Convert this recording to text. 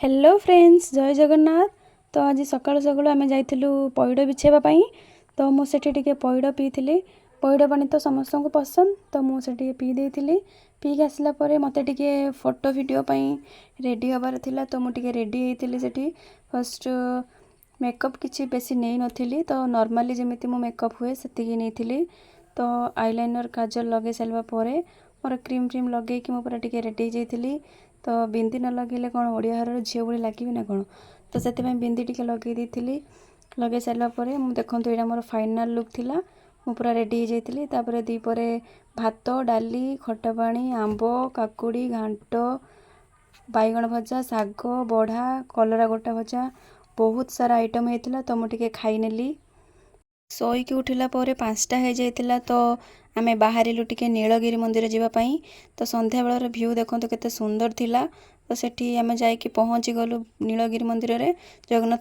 Hello friends जय जगन्नाथ। तो आज सकाळु सकाळु आमे जाइथिलु पइड बिछेबा पई। तो मु सेठी टिके पइड पीथिली। पइड पानी तो समस्त को पसंद, तो मु सेठी पी देथिली। पी के आसला परे मते टिके फोटो वीडियो पई रेडी हबार थिला, तो मु टिके रेडी हेतिली। सेठी फर्स्ट मेकअप किछि बेसी नै नथिली, तो नॉर्मली जेमिति मु मेकअप हुए सेतिकी नेथिली। तो आईलाइनर काजल लगे सालबा परे मोर क्रीम ट्रीम लगे कि मु पूरा टिके रेडी जाइथिली। तो बिंदी न लगेले कौन ओडिया घर झील भाई लगे ना कौन, तो से बिंदी टिके लगे देती। लगे सारा देखो यहाँ मोर फाइनाल लुक थिला। मु पूरा रेडी हो जाइली। तापर दीपरे भात डाली खटा पानी आंब काकुड़ी घांट बैगण भजा शाग बढ़ा कलरा गोटा भजा बहुत सारा आइटम होता। तो मुझे खाई नेली। शोईकी उठिला परे 5टा हो जाइतिला। तो आमे बाहरिलु टिके नीलगिरी मंदिर जीवापाई। तो संध्या बेलार व्यू देखो केते सुंदर थिला। तो सेठी आमे जाइकी पहुँची गलु नीलगिरी मंदिर रे। जगन्नाथ